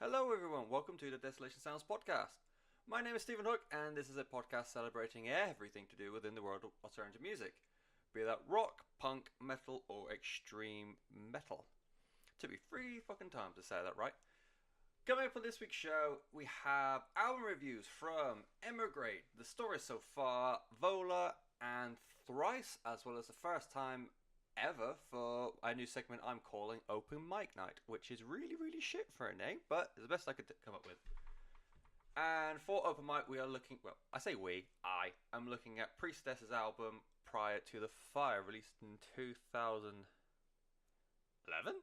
Hello everyone, welcome to the Desolation Sounds Podcast. My name is Stephen Hook and this is a podcast celebrating everything to do within the world of alternative music. Be that rock, punk, metal or extreme metal. Took me 3 fucking times to say that right. Coming up on this week's show, we have album reviews from Emigrate, The Story So Far, VOLA and Thrice, as well as the first time ever for a new segment I'm calling Open Mic Night, which is really shit for a name, but it's the best I could come up with. And for Open Mic, we are looking, well, I say I am looking at Priestess's album Prior to the Fire, released in 2011?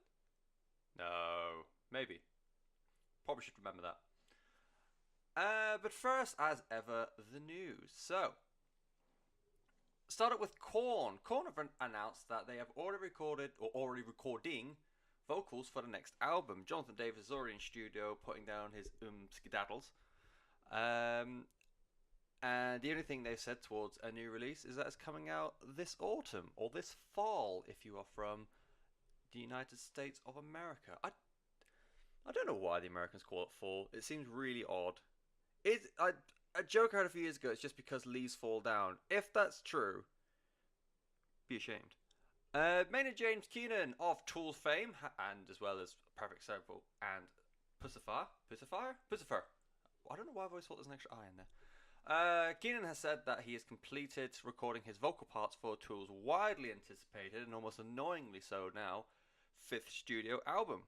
No, maybe. Probably should remember that. But first, as ever, the news. So, start up with Korn. Korn have announced that they have already recorded, or already recording, vocals for the next album. Jonathan Davis is already in studio putting down his skedaddles. And the only thing they've said towards a new release is that it's coming out this autumn, or this fall, if you are from the United States of America. I don't know why the Americans call it fall. It seems really odd. A joke I heard a few years ago, it's just because leaves fall down. If that's true, be ashamed. Maynard James Keenan of Tool's fame, and as well as Perfect Circle and Puscifer. I don't know why I've always thought there's an extra I in there. Keenan has said that he has completed recording his vocal parts for Tool's widely anticipated, and almost annoyingly so now, 5th studio album.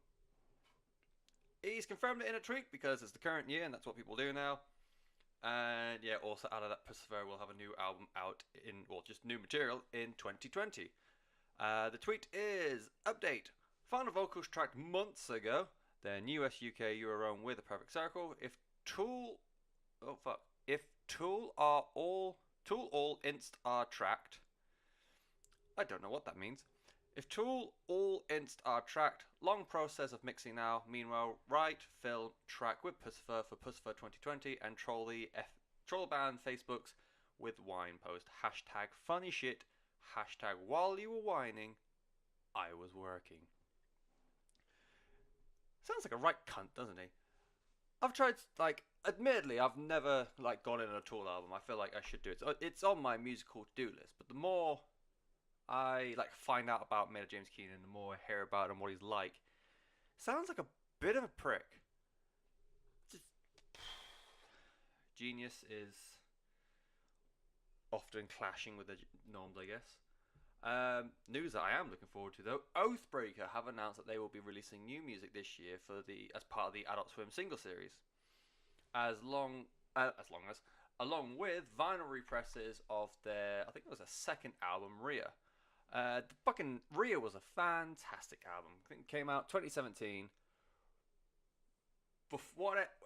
He's confirmed it in a tweet because it's the current year and that's what people do now. And yeah, also added that Puscifer will have a new album out just new material in 2020. The tweet is, update, final vocals tracked months ago, then US, UK, Eurozone with a Perfect Circle. If Tool all inst are tracked, I don't know what that means. If Tool all inst are tracked, long process of mixing now. Meanwhile, write, film, track with Puscifer for Puscifer 2020 and troll band Facebooks with wine post. Hashtag funny shit. Hashtag while you were whining, I was working. Sounds like a right cunt, doesn't he? I've tried, admittedly, I've never, gone in on a Tool album. I feel like I should do it. It's on my musical to-do list, but the more I find out about Maynard James Keenan, the more I hear about him, what he's like. Sounds like a bit of a prick. Just, genius is often clashing with the norms, I guess. News that I am looking forward to though: Oathbreaker have announced that they will be releasing new music this year as part of the Adult Swim single series, along with vinyl represses of their, I think it was their second album, Rhea. The fucking Rhea was a fantastic album. I think it came out 2017.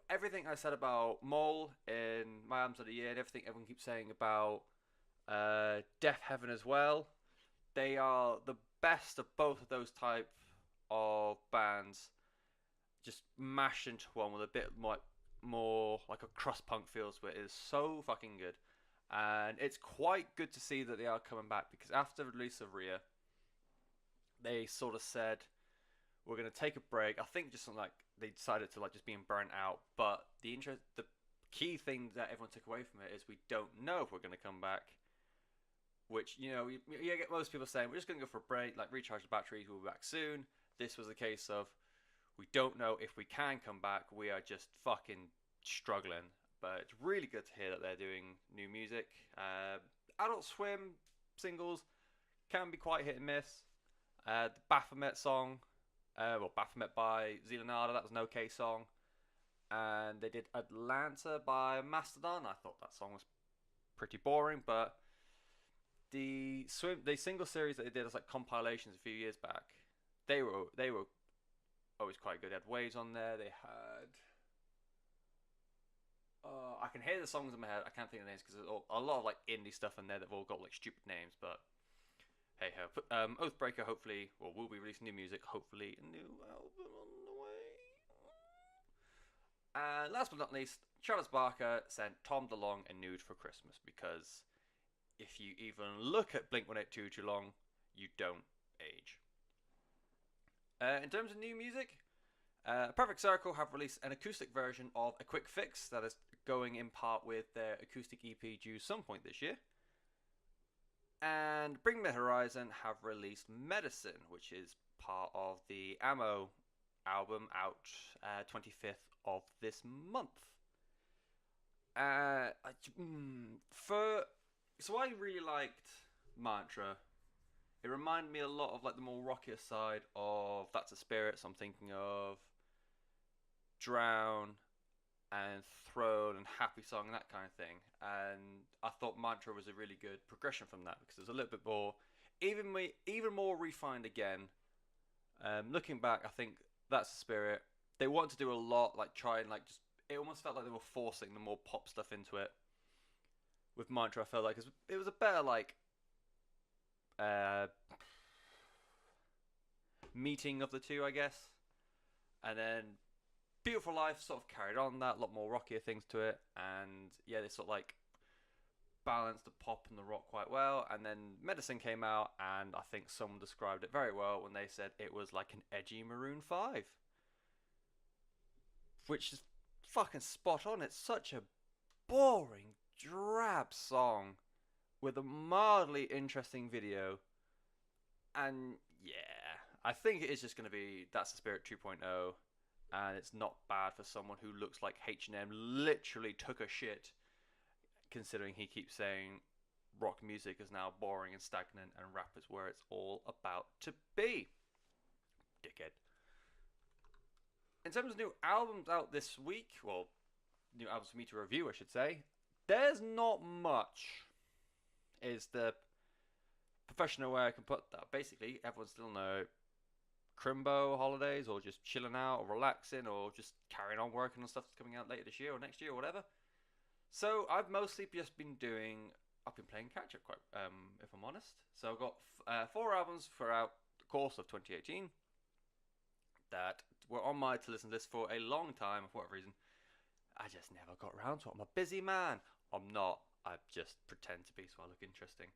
Everything I said about Mole in My Albums of the Year, and everything everyone keeps saying about Deaf Heaven as well, they are the best of both of those type of bands, just mashed into one with a bit more like a crust punk feels to it. It is so fucking good. And it's quite good to see that they are coming back, because after the release of Rhea, they sort of said, we're going to take a break. I think just they decided to just being burnt out. But the key thing that everyone took away from it is we don't know if we're going to come back. Which, you get most people saying, we're just going to go for a break, recharge the batteries, we'll be back soon. This was a case of, we don't know if we can come back. We are just fucking struggling. But it's really good to hear that they're doing new music. Adult Swim singles can be quite hit and miss. The Baphomet song, Baphomet by Zealanada, that was an okay song. And they did Atlanta by Mastodon. I thought that song was pretty boring, but the single series that they did as compilations a few years back, they were always quite good. They had Waves on there. They had, I can hear the songs in my head. I can't think of the names because there's a lot of indie stuff in there that've all got stupid names. But hey ho. Oathbreaker will be releasing new music. Hopefully a new album on the way. And last but not least, Travis Barker sent Tom DeLonge a nude for Christmas, because if you even look at Blink-182 too long, you don't age. In terms of new music, Perfect Circle have released an acoustic version of A Quick Fix that is going in part with their acoustic EP due some point this year. And Bring Me Horizon have released Medicine, which is part of the Ammo album out 25th of this month. So I really liked Mantra. It reminded me a lot of like the more rockier side of That's a Spirit. So I'm thinking of Drown and Throne and Happy Song and that kind of thing. And I thought Mantra was a really good progression from that because it was a little bit more, even more refined again. Looking back, I think That's the Spirit. They wanted to do a lot, like try and like just. It almost felt like they were forcing the more pop stuff into it. With Mantra, I felt like it was a better like meeting of the two, I guess. And then Beautiful Life sort of carried on that, a lot more rockier things to it, and yeah, they sort of like balanced the pop and the rock quite well. And then Medicine came out, and I think someone described it very well when they said it was like an edgy Maroon 5, which is fucking spot on. It's such a boring, drab song with a mildly interesting video, and yeah, I think it is just going to be That's the Spirit 2.0. And it's not bad for someone who looks like H&M literally took a shit, considering he keeps saying rock music is now boring and stagnant and rap is where it's all about to be. Dickhead. In terms of new albums out this week, well, new albums for me to review, I should say, there's not much, is the professional way I can put that. Basically, everyone's still in a Crimbo holidays, or just chilling out, or relaxing, or just carrying on working on stuff that's coming out later this year or next year or whatever. So I've mostly just been I've been playing catch up quite, if I'm honest. So I've got 4 albums throughout the course of 2018 that were on my to listen list for a long time. For whatever reason, I just never got around to it. I'm a busy man. I'm not. I just pretend to be so I look interesting.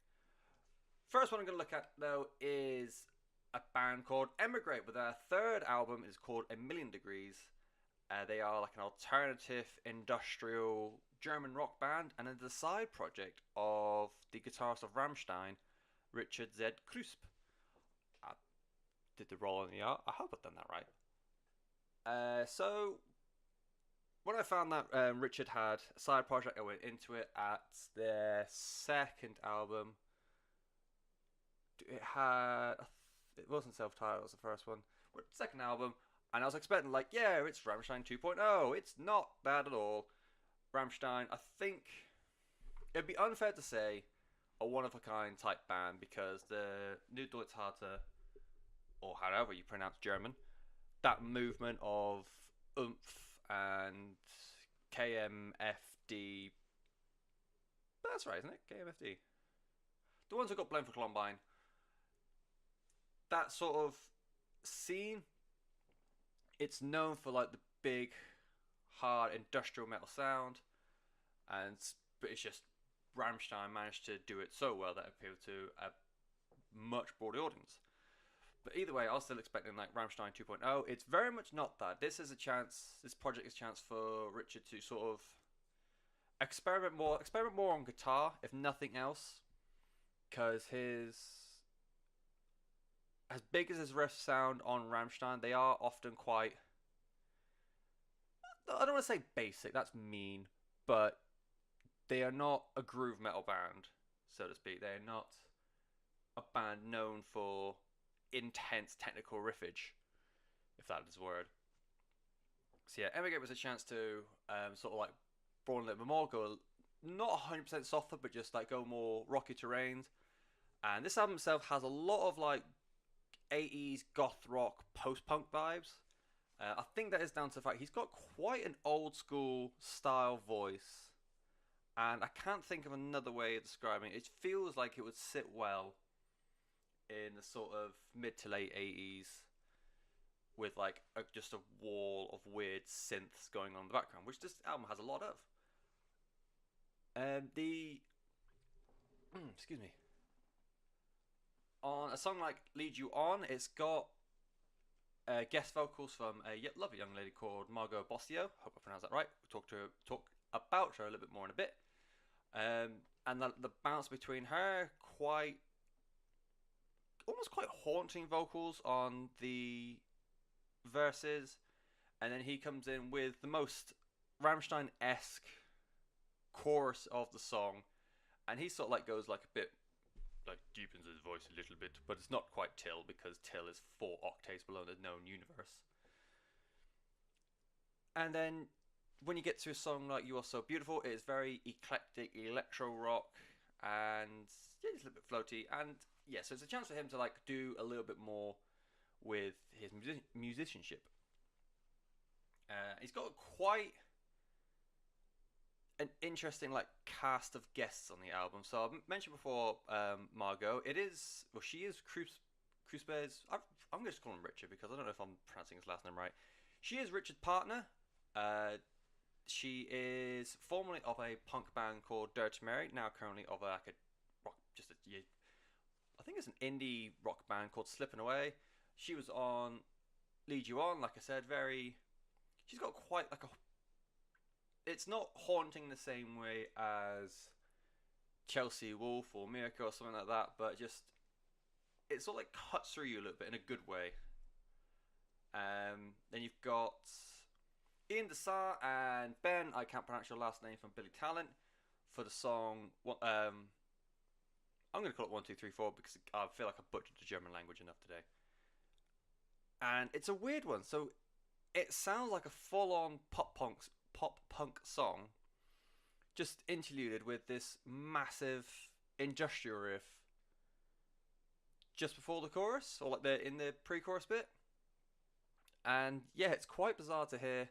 First one I'm going to look at though is a band called Emigrate, but their 3rd album is called A Million Degrees. They are like an alternative industrial German rock band, and it's a side project of the guitarist of Rammstein, Richard Z. Krusp. I did the roll in the art. I hope I've done that right. So when I found that Richard had a side project, I went into it at their 2nd album. It wasn't self-titled, it was the first one. But 2nd album, and I was expecting, like, yeah, it's Rammstein 2.0. It's not bad at all. Rammstein, I think it'd be unfair to say a one-of-a-kind type band, because the New Deutschharte, or however you pronounce German, that movement of oomph and KMFD. That's right, isn't it? KMFD. The ones who got blamed for Columbine. That sort of scene, it's known for like the big, hard industrial metal sound, but it's just Rammstein managed to do it so well that it appealed to a much broader audience. But either way, I was still expecting like Rammstein 2.0. It's very much not that. This project is a chance for Richard to sort of experiment more on guitar, if nothing else, because as big as his riffs sound on Rammstein, they are often quite, I don't want to say basic, that's mean, but they are not a groove metal band, so to speak. They are not a band known for intense technical riffage, if that is a word. So yeah, Emigrate was a chance to sort of like broaden a little bit more, go not 100% softer, but just like go more rocky terrains. And this album itself has a lot of like 80s goth rock post-punk vibes. I think that is down to the fact he's got quite an old school style voice, and I can't think of another way of describing it. It feels like it would sit well in the sort of mid to late 80s with like just a wall of weird synths going on in the background, which this album has a lot of. Excuse me. On a song like Lead You On, it's got guest vocals from a lovely young lady called Margot Bossio. Hope I pronounced that right. We'll talk about her a little bit more in a bit. And the bounce between her, almost quite haunting vocals on the verses, and then he comes in with the most Rammstein-esque chorus of the song, and he sort of like goes like a bit, like deepens his voice a little bit, but it's not quite Till, because Till is 4 octaves below the known universe. And then when you get to a song like You Are So Beautiful, it is very eclectic electro rock, and yeah, it's a little bit floaty, and yeah, so it's a chance for him to like do a little bit more with his musicianship. He's got quite an interesting like cast of guests on the album. So I mentioned before, Margot. She is Kruspe's. I'm going to call him Richard because I don't know if I'm pronouncing his last name right. She is Richard's partner. She is formerly of a punk band called Dirty Mary. Now currently of I think it's an indie rock band called Slipping Away. She was on Lead You On, like I said, she's got quite like it's not haunting the same way as Chelsea Wolfe or Mirka or something like that, but just, it sort of like cuts through you a little bit in a good way. Then you've got Ian Dessart and Ben, I can't pronounce your last name, from Billy Talent, for the song, I'm going to call it 1, 2, 3, 4 because I feel like I butchered the German language enough today. And it's a weird one. So it sounds like a full-on pop punk song, just interluded with this massive industrial riff just before the chorus, or like in the pre-chorus bit. And yeah, it's quite bizarre to hear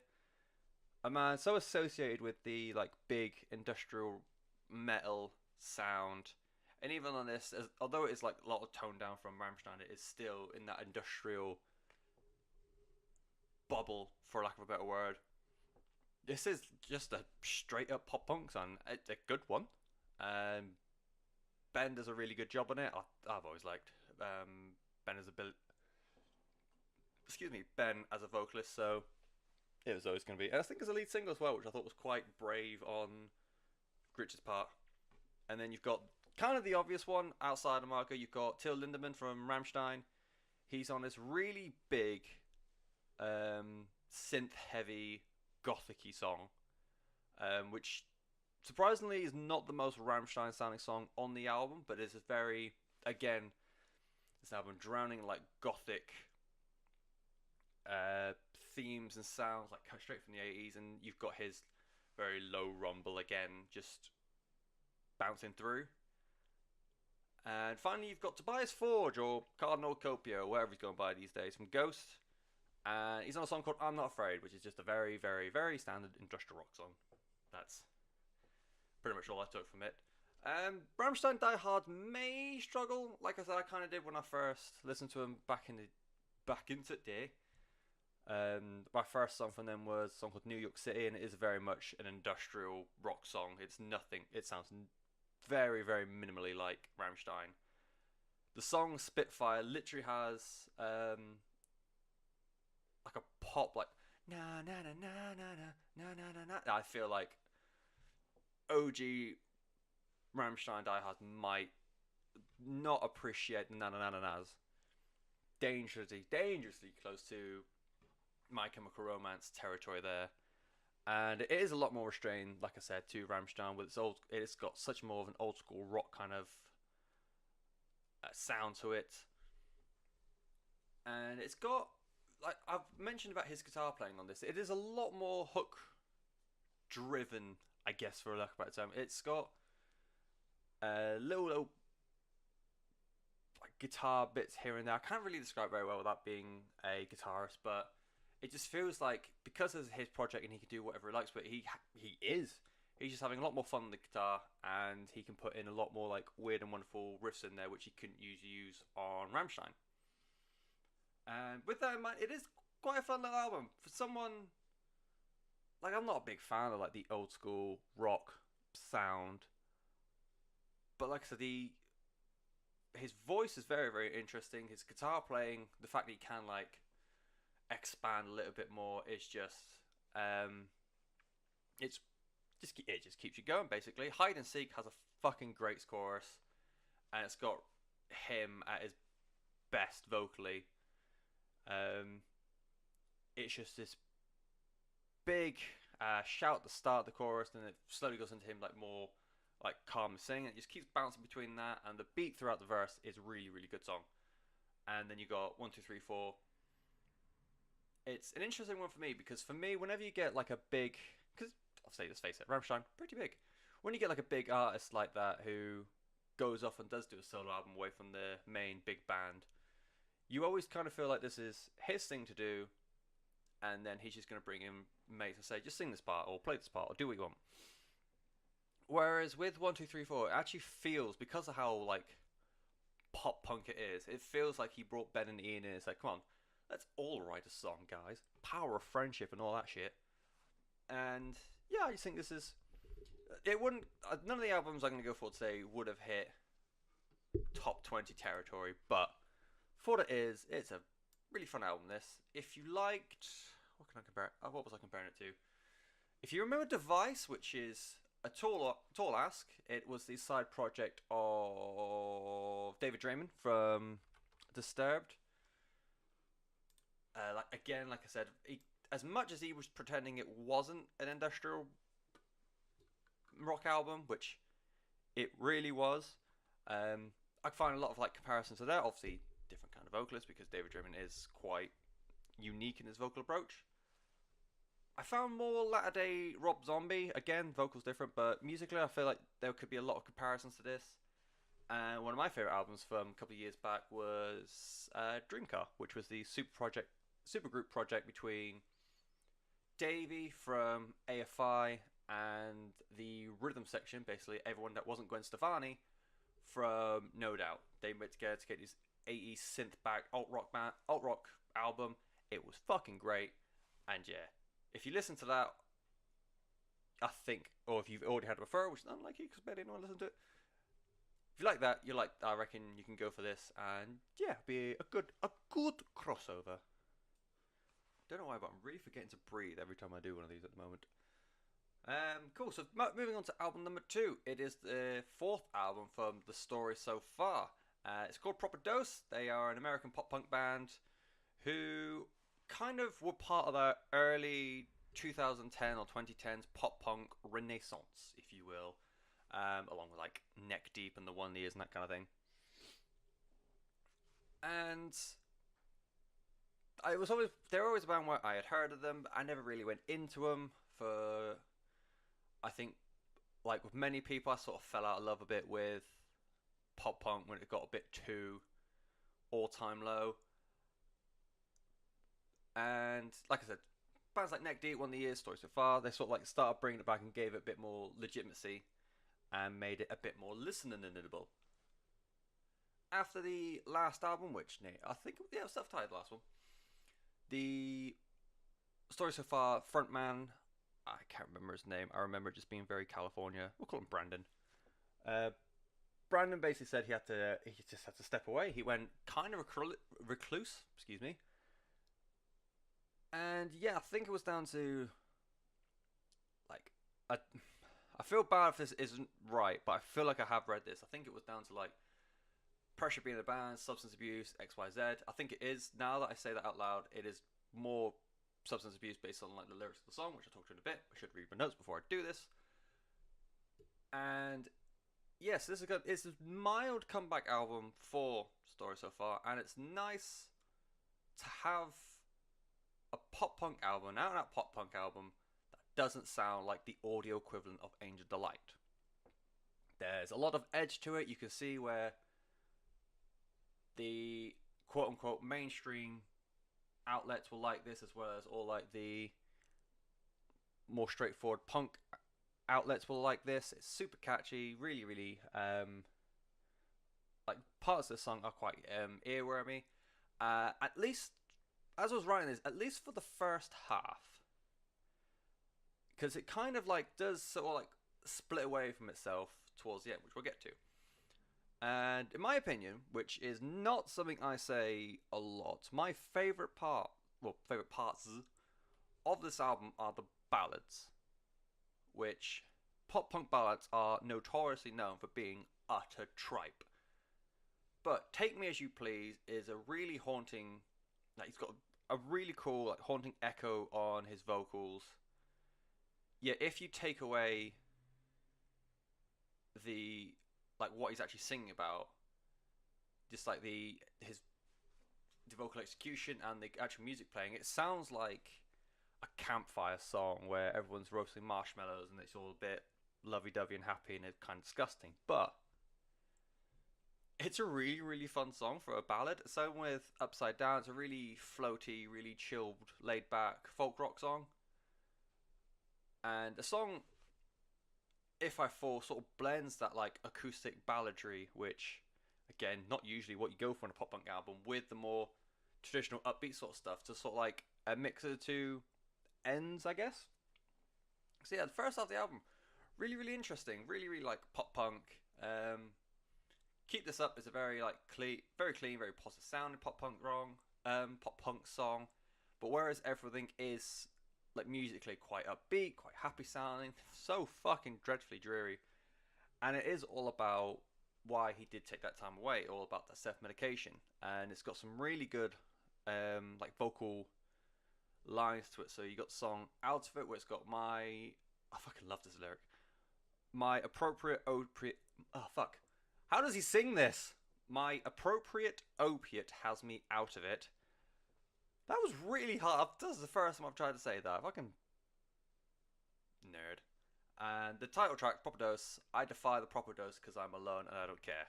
a man so associated with the like big industrial metal sound. And even on this, although it is like a lot of toned down from Rammstein, it is still in that industrial bubble, for lack of a better word. This is just a straight up pop punk song. It's a good one. Ben does a really good job on it. I've always liked Ben as a vocalist, so it was always going to be. And I think as a lead single as well, which I thought was quite brave on Richard's part. And then you've got kind of the obvious one outside of Marco. You've got Till Lindemann from Rammstein. He's on this really big synth-heavy, gothic-y song, which surprisingly is not the most Rammstein-sounding song on the album, but it's a very, again, this album drowning in like gothic themes and sounds like cut straight from the 80s, and you've got his very low rumble again, just bouncing through. And finally, you've got Tobias Forge, or Cardinal Copio, wherever he's going by these days, from Ghost. And he's on a song called I'm Not Afraid, which is just a very, very, very standard industrial rock song. That's pretty much all I took from it. Rammstein diehards may struggle, like I said, I kind of did when I first listened to him back into the day. My first song from them was a song called New York City, and it is very much an industrial rock song. It sounds very, very minimally like Rammstein. The song Spitfire literally has like a pop, like na na na na na na na na na. I feel like OG Rammstein diehards might not appreciate the na na na na nas. Dangerously close to My Chemical Romance territory there. And it is a lot more restrained, like I said, to Rammstein. With it's got such more of an old school rock kind of sound to it. And it's got, like I've mentioned about his guitar playing on this, it is a lot more hook driven, I guess, for a lack of a better term. It's got little like guitar bits here and there. I can't really describe very well without being a guitarist, but it just feels like, because of his project and he can do whatever he likes, but he's just having a lot more fun with the guitar, and he can put in a lot more like weird and wonderful riffs in there, which he couldn't use on Rammstein. And with that in mind, it is quite a fun little album for someone like, I'm not a big fan of like the old school rock sound, but like I said, his voice is very, very interesting. His guitar playing, the fact that he can like expand a little bit more. It's just it just keeps you going basically. Hide and Seek has a fucking great chorus, and it's got him at his best vocally. It's just this big shout at the start of the chorus, and it slowly goes into him like more like calm singing. It just keeps bouncing between that, and the beat throughout the verse is really, really good song. And then you got 1, 2, 3, 4. It's an interesting one for me because for me, whenever you get like a big, because I'll say, let's face it, Rammstein pretty big. When you get like a big artist like that who goes off and does do a solo album away from the main big band, you always kind of feel like this is his thing to do, and then he's just going to bring in mates and say, just sing this part or play this part or do what you want. Whereas with 1, 2, 3, 4, it actually feels, because of how like pop punk it is, it feels like he brought Ben and Ian in and said, come on, let's all write a song, guys. Power of friendship and all that shit. And yeah, I just think this is, it wouldn't, none of the albums I'm going to go for today would have hit top 20 territory, but for what it is, it's a really fun album, this. If you liked, what was I comparing it to? If you remember Device, which is a tall ask, it was the side project of David Draymond from Disturbed. Like I said, as much as he was pretending it wasn't an industrial rock album, which it really was, I find a lot of like comparisons to that. Obviously, different kind of vocalist because David Draymond is quite unique in his vocal approach. I found more latter day Rob Zombie. Again, vocals different, but musically I feel like there could be a lot of comparisons to this. And one of my favourite albums from a couple of years back was Dream Car, which was the supergroup project between Davey from AFI and the rhythm section, basically everyone that wasn't Gwen Stefani from No Doubt. They went together to get this 80s synth-back alt-rock album. It was fucking great. And yeah, if you listen to that, I think, or if you've already had it before, which is unlikely because barely anyone listened to it, if you like that, I reckon you can go for this, and yeah, be a good crossover. Don't know why, but I'm really forgetting to breathe every time I do one of these at the moment. Cool. So moving on to album number 2, it is the 4th album from The Story So Far. It's called Proper Dose. They are an American pop punk band who kind of were part of that early 2010 or 2010s pop punk renaissance, if you will, along with like Neck Deep and the One Years and that kind of thing. And they were always a band where I had heard of them, but I never really went into them. For I think, like with many people, I sort of fell out of love a bit with pop punk when it got a bit too all-time low. And like I said, bands like Neck Deep, One of the Years, Story So Far, they sort of like started bringing it back and gave it a bit more legitimacy and made it a bit more listenable. After the last album, which I think it was self-titled, the last one, the Story So Far frontman, I can't remember his name. I remember just being very California. We'll call him Brandon. Brandon basically said he just had to step away. He went kind of recluse, excuse me. And yeah, I think it was down to like I feel bad if this isn't right, but I feel like I have read this. I think it was down to like pressure being in the band, substance abuse, XYZ. I think it is, now that I say that out loud, it is more substance abuse based on like the lyrics of the song, which I'll talk to in a bit. I should read my notes before I do this. And yes, it's a mild comeback album for Story So Far, and it's nice to have a pop punk album, an out-and-out pop punk album that doesn't sound like the audio equivalent of Angel Delight. There's a lot of edge to it. You can see where the quote-unquote mainstream outlets will like this, as well as all like the more straightforward punk outlets will like this. It's super catchy, really, really like parts of the song are quite earwormy. At least, as I was writing this, at least for the first half, because it kind of like does sort of like split away from itself towards the end, which we'll get to. And in my opinion, which is not something I say a lot, my favourite part, favorite parts of this album are the ballads, which pop punk ballads are notoriously known for being utter tripe. But Take Me As You Please is a really haunting, like he's got a really cool like haunting echo on his vocals. Yeah, if you take away the like what he's actually singing about, just like the vocal execution and the actual music playing, it sounds like a campfire song where everyone's roasting marshmallows and it's all a bit lovey-dovey and happy and it's kind of disgusting. But it's a really, really fun song for a ballad. Same with Upside Down. It's a really floaty, really chilled, laid-back folk rock song. And the song, If I Fall, sort of blends that like acoustic balladry, which, again, not usually what you go for in a pop punk album, with the more traditional upbeat sort of stuff to sort of like a mix of the two ends, I guess. So yeah, the first half of the album, really, really interesting. Really, really like pop punk. Keep This Up is a very like clean, very positive sounding pop punk song. But whereas everything is like musically quite upbeat, quite happy sounding, so fucking dreadfully dreary, and it is all about why he did take that time away, all about that self-medication, and it's got some really good like vocal lines to it. So you got the song Out of It, where it's got I fucking love this lyric. My appropriate opiate. Oh fuck. How does he sing this? My appropriate opiate has me out of it. That was really hard. This is the first time I've tried to say that. Fucking nerd. And the title track, Proper Dose, I defy the proper dose because I'm alone and I don't care.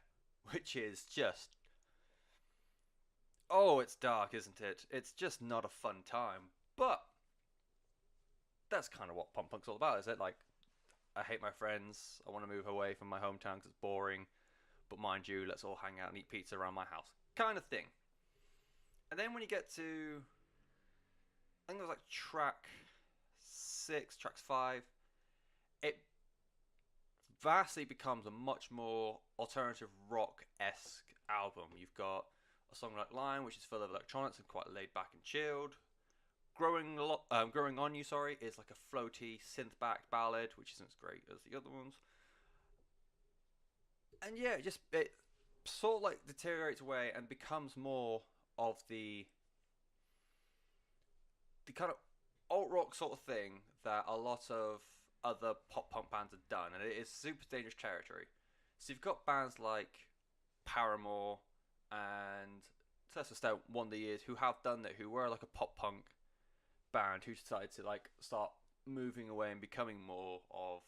Which is just... Oh, it's dark, isn't it? It's just not a fun time. But that's kind of what pop punk's all about, is it? Like, I hate my friends. I want to move away from my hometown because it's boring. But mind you, let's all hang out and eat pizza around my house. Kind of thing. And then when you get to... I think it was like track 6, tracks 5. It vastly becomes a much more alternative rock-esque album. You've got a song like Line, which is full of electronics and quite laid back and chilled. Growing On You, is like a floaty synth-backed ballad, which isn't as great as the other ones. And yeah, it sort of like deteriorates away and becomes more of the kind of alt rock sort of thing that a lot of other pop punk bands have done, and it is super dangerous territory. So you've got bands like Paramore and to a extent One of the Years who have done that, who were like a pop punk band who decided to like start moving away and becoming more of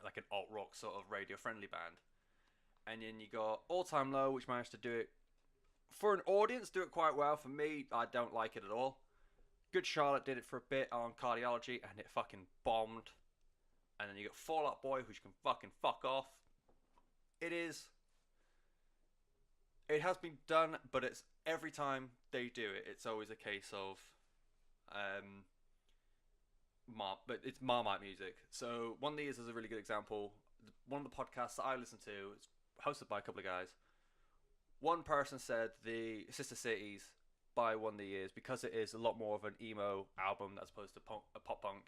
like an alt rock sort of radio friendly band. And then you got All Time Low, which managed to do it for an audience, do it quite well. For me, I don't like it at all. Good Charlotte did it for a bit on Cardiology and it fucking bombed. And then you got Fall Out Boy, which can fucking fuck off. It has been done, but it's every time they do it, it's always a case of but it's Marmite music. So One of the Years is a really good example. One of the podcasts that I listen to, it's hosted by a couple of guys. One person said the Sister Cities by One of the Years, because it is a lot more of an emo album as opposed to a pop punk,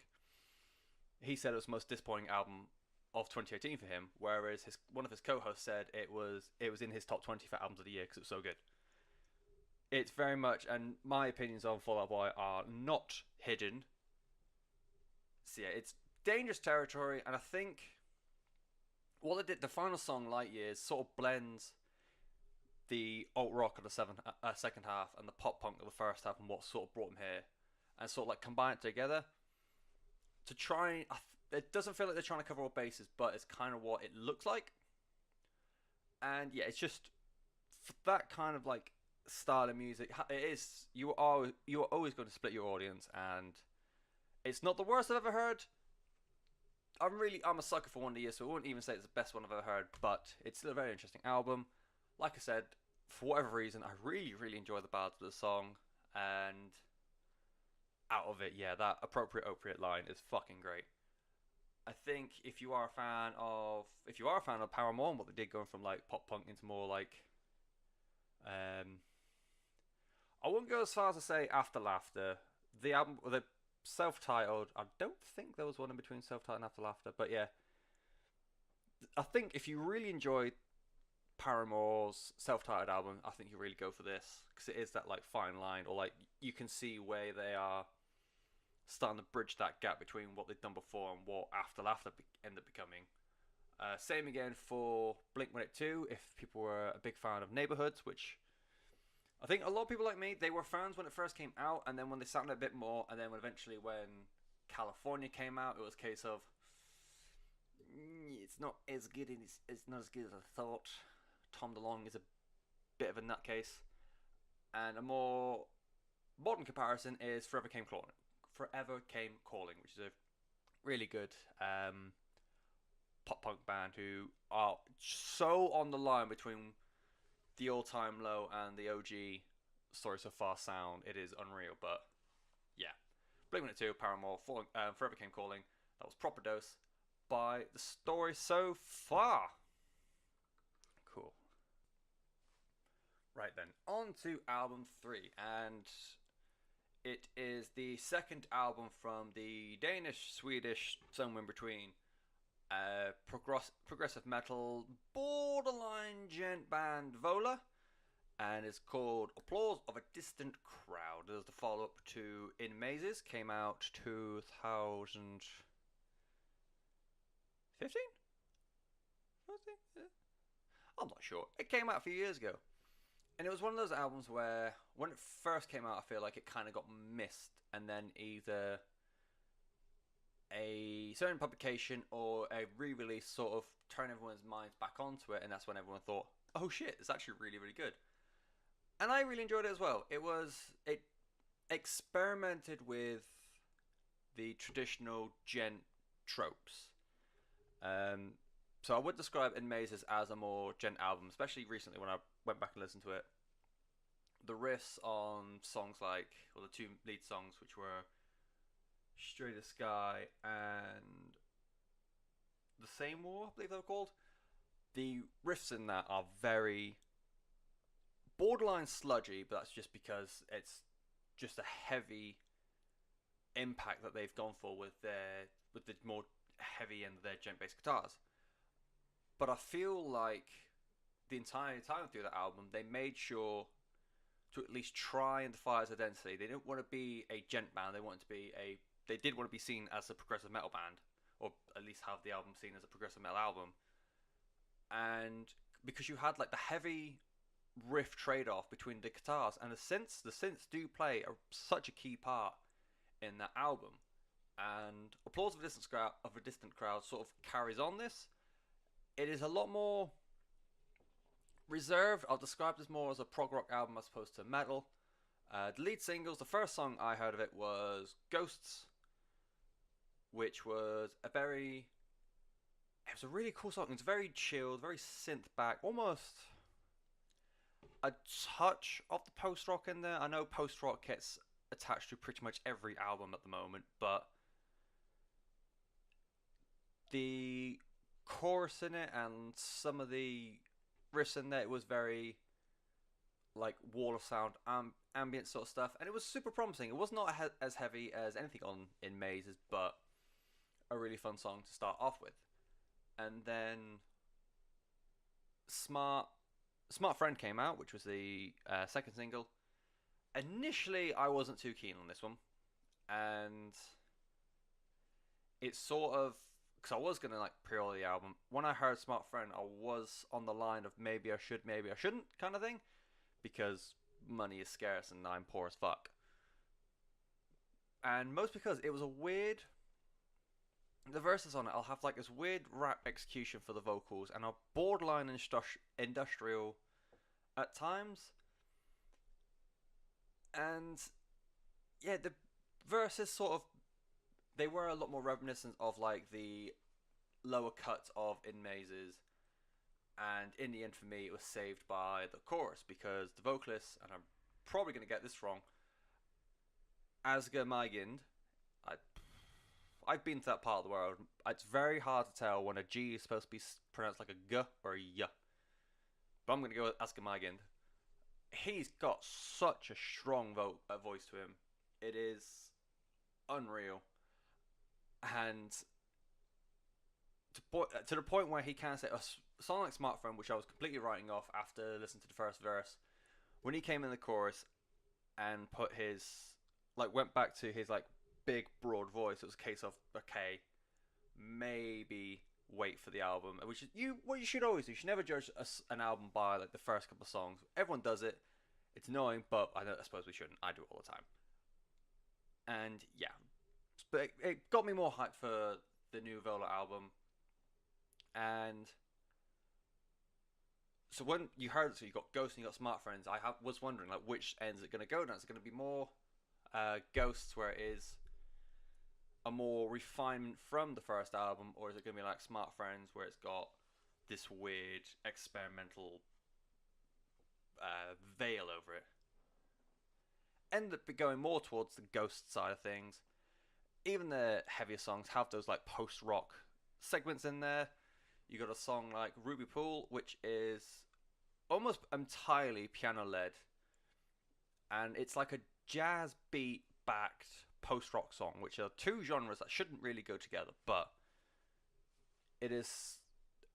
he said it was the most disappointing album of 2018 for him, whereas one of his co-hosts said it was in his top 20 for albums of the year because it was so good. It's very much, and my opinions on Fall Out Boy are not hidden. So yeah, it's dangerous territory, and I think what they did, the final song, Light Years, sort of blends the alt rock of the second half and the pop punk of the first half, and what sort of brought them here, and sort of like combine it together to try. It doesn't feel like they're trying to cover all bases, but it's kind of what it looks like. And yeah, it's just for that kind of like style of music. It is you are always going to split your audience, and it's not the worst I've ever heard. I'm a sucker for One of the Years, so I wouldn't even say it's the best one I've ever heard, but it's still a very interesting album. Like I said, for whatever reason, I really, really enjoy the ballads of the song, and out of it, yeah, that appropriate opiate line is fucking great. I think if you are a fan of Paramore and what they did, going from like pop punk into more like I wouldn't go as far as to say After Laughter. The album, the self-titled. I don't think there was one in between self-titled and After Laughter, but yeah, I think if you really enjoyed Paramore's self-titled album, I think you really go for this because it is that like fine line, or like you can see where they are starting to bridge that gap between what they've done before and what After Laughter end up becoming. Same again for Blink-182. If people were a big fan of Neighborhoods, which I think a lot of people like me, they were fans when it first came out, and then when they sounded a bit more, and then eventually when California came out, it was a case of it's not as good as it's not as good as I thought. Tom DeLonge is a bit of a nutcase, and a more modern comparison is Forever Came Calling, which is a really good pop punk band who are so on the line between the all-time low and the OG Story So Far sound. It is unreal, but yeah. Blink-182, Paramore, Forever Came Calling. That was Proper Dose by The Story So Far. Cool. Right then, on to album 3, and it is the second album from the Danish-Swedish, somewhere in between, progressive metal, borderline gent band VOLA, and it's called Applause of a Distant Crowd. It was the follow-up to In Mazes, came out 2015? I'm not sure. It came out a few years ago. And it was one of those albums where, when it first came out, I feel like it kind of got missed. And then either a certain publication or a re-release sort of turned everyone's minds back onto it. And that's when everyone thought, oh shit, it's actually really, really good. And I really enjoyed it as well. It experimented with the traditional gent tropes. So I would describe In Mazes as a more gent album, especially recently when I went back and listened to it. The riffs on songs like, well, the two lead songs, which were Straight as Sky and The Same War, I believe they were called. The riffs in that are very borderline sludgy, but that's just because it's just a heavy impact that they've gone for with the more heavy end of their gent bass guitars. But I feel like the entire time through that album, they made sure to at least try and defy its identity. They didn't want to be a gent band. They did want to be seen as a progressive metal band, or at least have the album seen as a progressive metal album. And because you had like the heavy riff trade-off between the guitars and the synths do play such a key part in that album. And Applause of a Distant Crowd sort of carries on this. It is a lot more reserved. I'll describe this more as a prog rock album as opposed to metal. The lead singles, the first song I heard of it was Ghosts, which was it was a really cool song. It's very chilled, very synth back, almost a touch of the post rock in there. I know post rock gets attached to pretty much every album at the moment, but the chorus in it and some of the riffs in there, it was very like wall of sound, ambient sort of stuff, and it was super promising. It was not as heavy as anything on In Mazes, but a really fun song to start off with. And then Smart Friend came out, which was the second single. Initially, I wasn't too keen on this one, and it's sort of, because I was going to like pre-order the album. When I heard Smart Friend, I was on the line of maybe I should, maybe I shouldn't kind of thing, because money is scarce and I'm poor as fuck. And most because it was a weird, the verses on it, I'll have like this weird rap execution for the vocals and a borderline industrial at times. And yeah, the verses sort of, they were a lot more reminiscent of like the lower cuts of In Mazes, and in the end for me it was saved by the chorus, because the vocalist, and I'm probably going to get this wrong, Asger Maigind, I've been to that part of the world, it's very hard to tell when a G is supposed to be pronounced like a G or a Y, but I'm going to go with Asger Maigind. he's got such a strong voice to him. It is unreal, and to the point where he can say a song like "Smartphone," which I was completely writing off after listening to the first verse. When he came in the chorus and put his went back to his big broad voice, it was a case of, okay, maybe wait for the album, which is what you should always do. You should never judge an album by the first couple of songs. Everyone does it. It's annoying, but I suppose we shouldn't. I do it all the time. And yeah, but it got me more hyped for the new VOLA album. And so when you heard it, so you got Ghosts and you got Smart Friends, I was wondering which end is it going to go down? Is it going to be more Ghosts, where it is a more refinement from the first album, or is it going to be like Smart Friends, where it's got this weird experimental veil over it? Ended up going more towards the Ghost side of things. Even the heavier songs have those post-rock segments in there. You got a song like Ruby Pool, which is almost entirely piano-led, and it's like a jazz beat-backed post-rock song, which are two genres that shouldn't really go together, but it is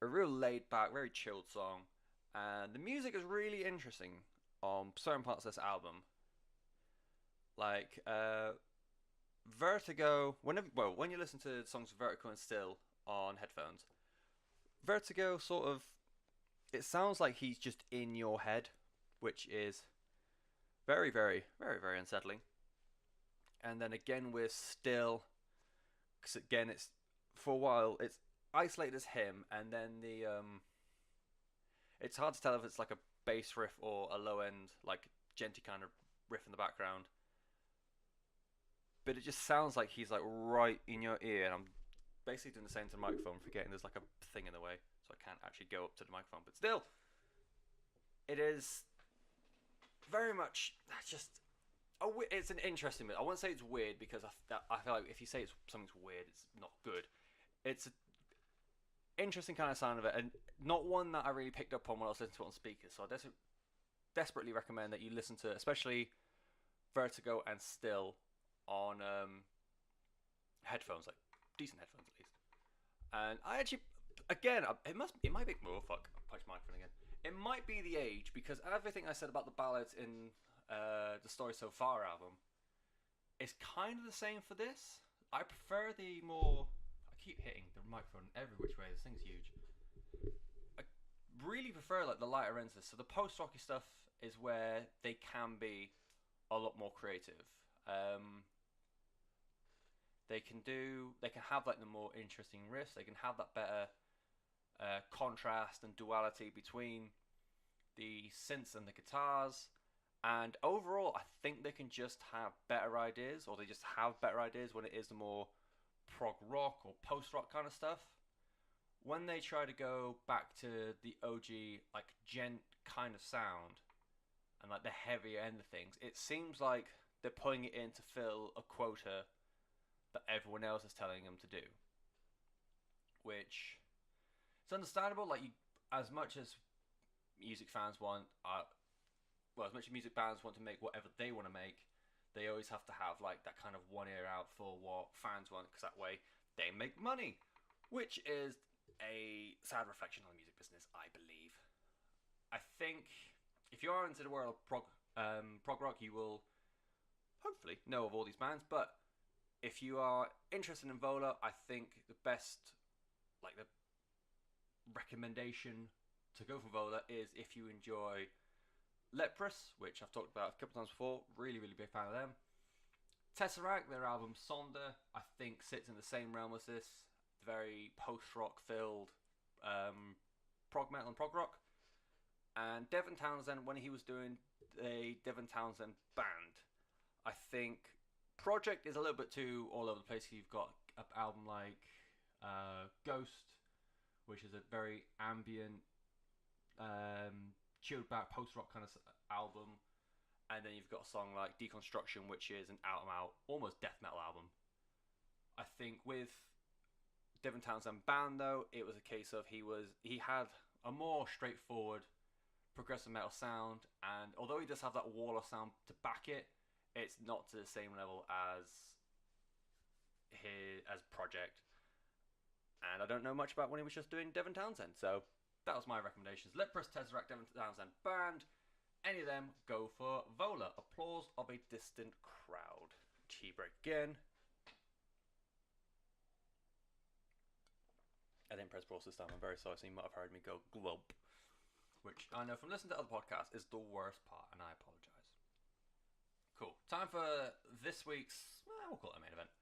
a real laid-back, very chilled song, and the music is really interesting on certain parts of this album. Vertigo, when you listen to songs of Vertigo and Still on headphones, Vertigo it sounds like he's just in your head, which is very, very, very, very unsettling. And then again with Still, because again it's for a while it's isolated as him, and then it's hard to tell if it's like a bass riff or a low end genty kind of riff in the background. But it just sounds like he's right in your ear, and I'm basically doing the same to the microphone, forgetting there's a thing in the way, so I can't actually go up to the microphone. But still, it is very much just it's an interesting bit. I won't say it's weird, because I feel like if you say something's weird, it's not good. It's an interesting kind of sound of it, and not one that I really picked up on when I was listening to it on speakers. So I desperately recommend that you listen to it, especially Vertigo and Still on headphones, decent headphones at least. And I actually, again, it might be, oh fuck, I punched my microphone again. It might be the age, because everything I said about the ballads in the Story So Far album is kind of the same for this. I prefer the more, I keep hitting the microphone every which way, this thing's huge. I really prefer the lighter ends of this. So the post-rocky stuff is where they can be a lot more creative. They can have the more interesting riffs. They can have that better contrast and duality between the synths and the guitars. And overall, I think they can just have better ideas, or they just have better ideas when it is the more prog rock or post rock kind of stuff. When they try to go back to the OG gent kind of sound and the heavier end of things, it seems like they're putting it in to fill a quota that everyone else is telling them to do, which it's understandable. As much as music fans want, as much as music bands want to make whatever they want to make, they always have to have that kind of one ear out for what fans want, because that way they make money, which is a sad reflection on the music business, I believe. I think if you are into the world of prog rock, you will hopefully know of all these bands, but if you are interested in VOLA, I think the best, the recommendation to go for VOLA is if you enjoy Leprous, which I've talked about a couple times before. Really, really big fan of them. Tesseract, their album Sonder, I think sits in the same realm as this. Very post-rock filled prog metal and prog rock. And Devin Townsend, when he was doing a Devin Townsend band, I think Project is a little bit too all over the place. You've got an album like Ghost, which is a very ambient, chilled back post rock kind of album, and then you've got a song like Deconstruction, which is an out and out almost death metal album. I think with Devin Townsend band though, it was a case of he had a more straightforward progressive metal sound, and although he does have that VOLA sound to back it, it's not to the same level as Project. And I don't know much about when he was just doing Devin Townsend, so that was my recommendations. Lip-Press, Tesseract, Devin Townsend band. Any of them, go for VOLA. Applause of a distant crowd. Tea break again. I didn't press pause this time. I'm very sorry, so you might have heard me go glump. Which I know from listening to other podcasts is the worst part, and I apologise. Cool. Time for this week's, we'll call it a main event.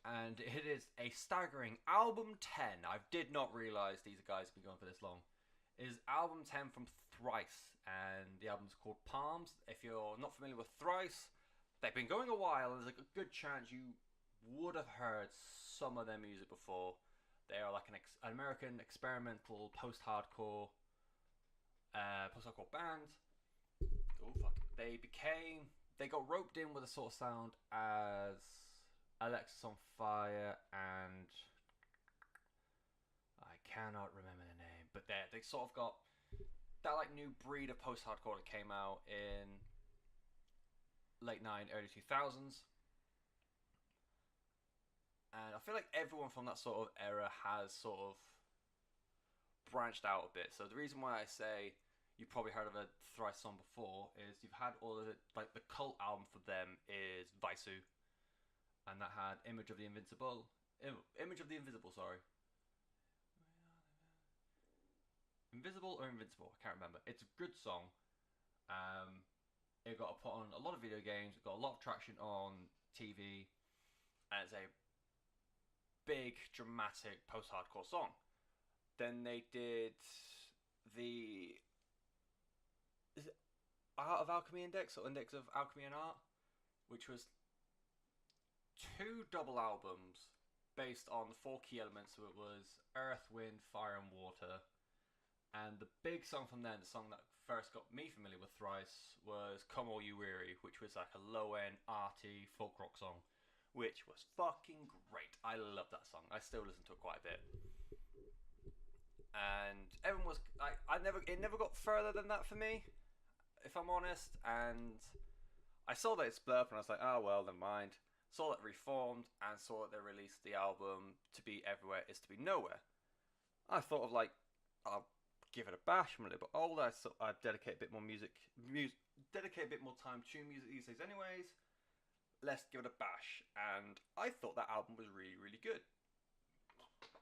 And it is a staggering album 10. I did not realise these guys have been going for this long. It is album 10 from Thrice, and the album's called Palms. If you're not familiar with Thrice, they've been going a while, and there's a good chance you would have heard some of their music before. They are like an American experimental post-hardcore band. Oh fuck! They got roped in with a sort of sound as Alexis on Fire, and I cannot remember the name, but they sort of got that like new breed of post-hardcore that came out in late 90s, early 2000s. And I feel like everyone from that sort of era has sort of branched out a bit. So the reason why I say you've probably heard of a Thrice song before is you've had all of the, like the cult album for them is Vaisu. And that had Image of the Invisible, sorry. Invisible or Invincible, I can't remember. It's a good song. It got put on a lot of video games, it got a lot of traction on TV, and it's a big, dramatic, post-hardcore song. Then they did the... Is it Art of Alchemy Index, or Index of Alchemy and Art? Which was 2 double albums based on the 4 key elements. So it was Earth, Wind, Fire and Water. And the big song from them, the song that first got me familiar with Thrice, was Come All You Weary, which was like a low-end, arty, folk rock song, which was fucking great. I love that song. I still listen to it quite a bit. And everyone was like, it never got further than that for me, if I'm honest. And I saw that it split up, and I was like, oh well, never mind. Saw that Reformed, and saw that they released the album To Be Everywhere Is To Be Nowhere. I thought of like, I'll give it a bash. I'm a little bit older, so I dedicate a bit more dedicate a bit more time to music these days anyways. Let's give it a bash. And I thought that album was really, really good.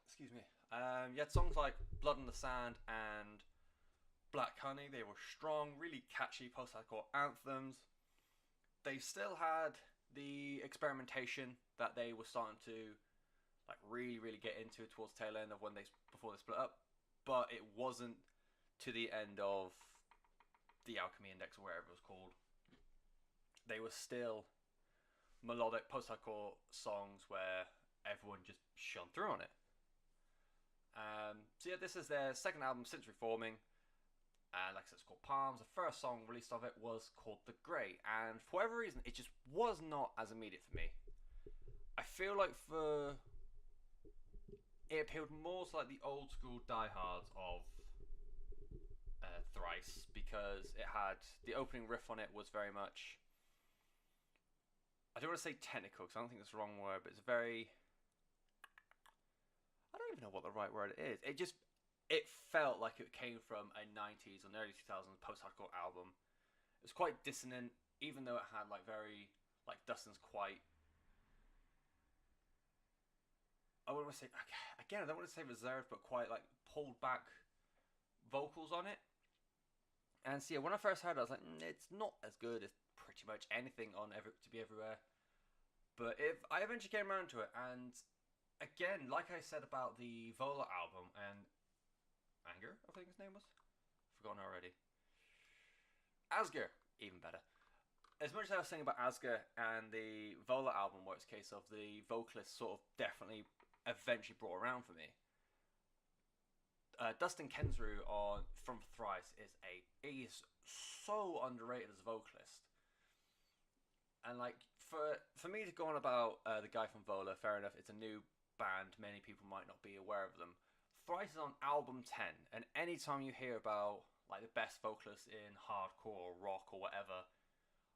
Excuse me. You had songs like Blood on the Sand and Black Honey. They were strong, really catchy post-hardcore anthems. They still had the experimentation that they were starting to like really, really get into towards the tail end of before they split up, but it wasn't to the end of the Alchemy Index or whatever it was called. They were still melodic post-hardcore songs where everyone just shone through on it. So yeah, this is their second album since reforming. Like I said, it's called Palms. The first song released of it was called The Grey, and for whatever reason, it just was not as immediate for me. I feel like it appealed more to like the old school diehards of Thrice, because it had the opening riff on it was very much, I don't want to say technical because I don't think that's the wrong word, but it's very, I don't even know what the right word is. It felt like it came from a 90s and early 2000s post-hardcore album. It was quite dissonant, even though it had like very, like Dustin's quite, I don't want to say, again, I don't want to say reserved, but quite like pulled back vocals on it. And so yeah, when I first heard it, I was like, it's not as good as pretty much anything on To Be Everywhere. But I eventually came around to it, and again, like I said about the VOLA album and Anger, I think his name was. Forgotten already. Asger, even better. As much as I was saying about Asger and the VOLA album, where it's a case of the vocalist sort of definitely eventually brought around for me. Dustin Kensrue from Thrice he is so underrated as a vocalist. And like for me to go on about the guy from VOLA, fair enough, it's a new band, many people might not be aware of them. Thrice is on album 10, and anytime you hear about like the best vocalist in hardcore or rock or whatever.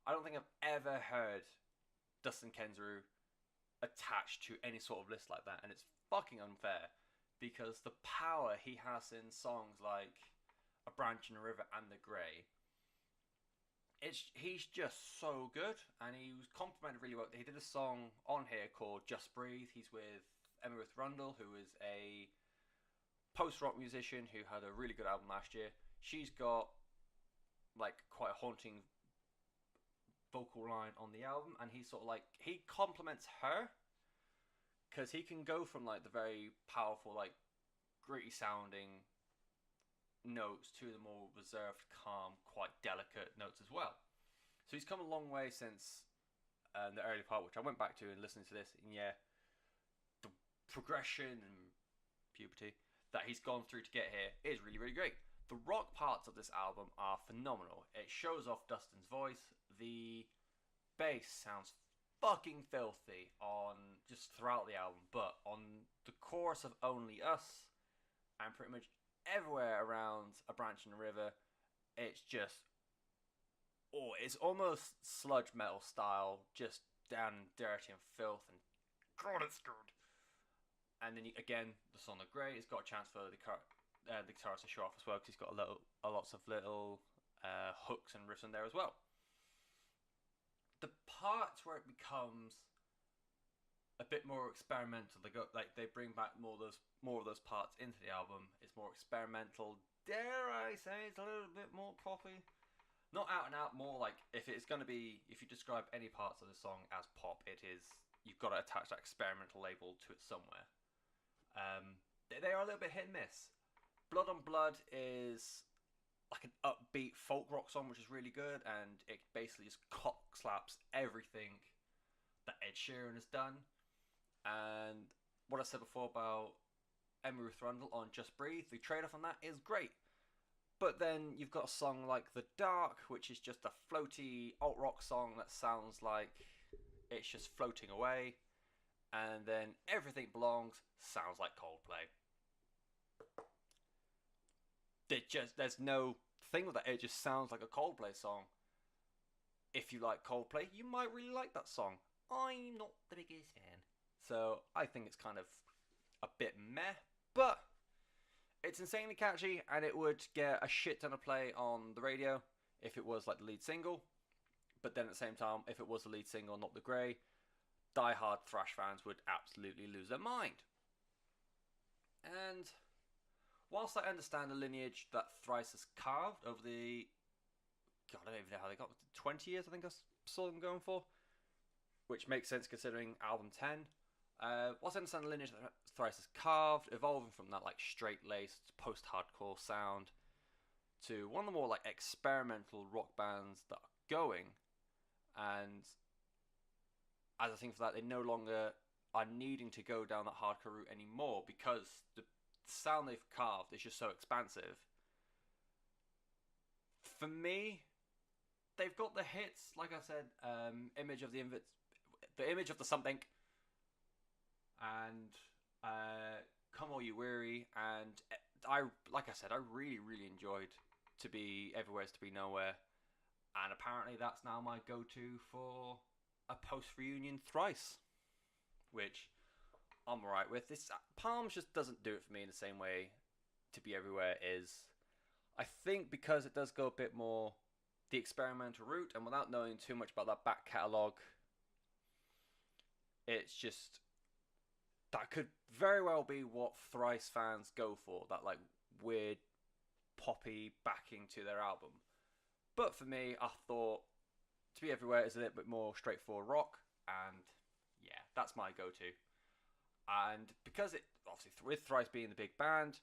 I don't think I've ever heard Dustin Kensrue attached to any sort of list like that, and it's fucking unfair because the power he has in songs like A Branch in a River and The Grey, he's just so good, and he was complimented really well. He did a song on here called Just Breathe. He's with Emma Rundle, who is a post-rock musician who had a really good album last year. She's got like quite a haunting vocal line on the album, and he sort of like, he compliments her because he can go from like the very powerful, like gritty sounding notes to the more reserved, calm, quite delicate notes as well. So he's come a long way since the early part, which I went back to and listening to this, and yeah, the progression and puberty that he's gone through to get here is really, really great. The rock parts of this album are phenomenal. It shows off Dustin's voice. The bass sounds fucking filthy on just throughout the album, but on the chorus of Only Us and pretty much everywhere around A Branch in the River, it's just, it's almost sludge metal style, just down and dirty and filth, and God, it's good. And then again, the song The Grey has got a chance for the guitarist to show off as well, because he's got lots of little hooks and riffs in there as well. The parts where it becomes a bit more experimental, they bring back more of those parts into the album. It's more experimental. Dare I say it's a little bit more poppy? Not out and out, more like if you describe any parts of the song as pop, you've got to attach that experimental label to it somewhere. They are a little bit hit and miss. Blood on Blood is like an upbeat folk rock song, which is really good, and it basically just cock slaps everything that Ed Sheeran has done. And what I said before about Emma Ruth Rundle on Just Breathe, the trade-off on that is great. But then you've got a song like The Dark, which is just a floaty alt-rock song that sounds like it's just floating away. And then Everything Belongs sounds like Coldplay. There's no thing with that. It just sounds like a Coldplay song. If you like Coldplay, you might really like that song. I'm not the biggest fan. So I think it's kind of a bit meh, but it's insanely catchy, and it would get a shit ton of play on the radio if it was like the lead single. But then at the same time, if it was the lead single, not The Grey, die-hard thrash fans would absolutely lose their mind. And whilst I understand the lineage that Thrice has carved over the, God, I don't even know how they got 20 years, I think I saw them going for, which makes sense considering album 10. Whilst I understand the lineage that Thrice has carved, evolving from that like straight-laced post-hardcore sound to one of the more like experimental rock bands that are going, and as I think for that, they no longer are needing to go down that hardcore route anymore because the sound they've carved is just so expansive. For me, they've got the hits, like I said, Image of the Image of the Something, and Come All You Weary, and I really, really enjoyed To Be Everywhere Is To Be Nowhere, and apparently that's now my go-to for a post-reunion Thrice, which I'm alright with. This Palms just doesn't do it for me in the same way To Be Everywhere is. I think because it does go a bit more the experimental route, and without knowing too much about that back catalogue, it's just, that could very well be what Thrice fans go for, that like weird poppy backing to their album. But for me, I thought To Be Everywhere is a little bit more straightforward rock, and yeah, that's my go-to. And because it, obviously with Thrice being the big band,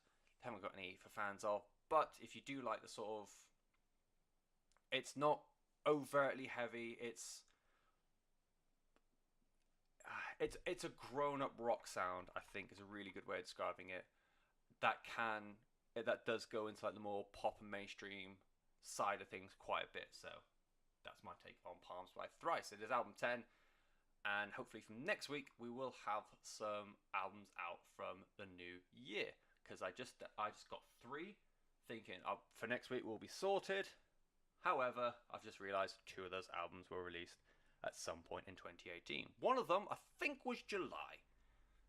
they haven't got any for fans of, but if you do like the sort of, it's not overtly heavy, it's a grown-up rock sound, I think is a really good way of describing it, that does go into like the more pop and mainstream side of things quite a bit. So that's my take on Palms by Thrice. It is album 10, and hopefully from next week we will have some albums out from the new year, because I just got 3 thinking, for next week we'll be sorted. However, I've just realised 2 of those albums were released at some point in 2018. One of them, I think, was July.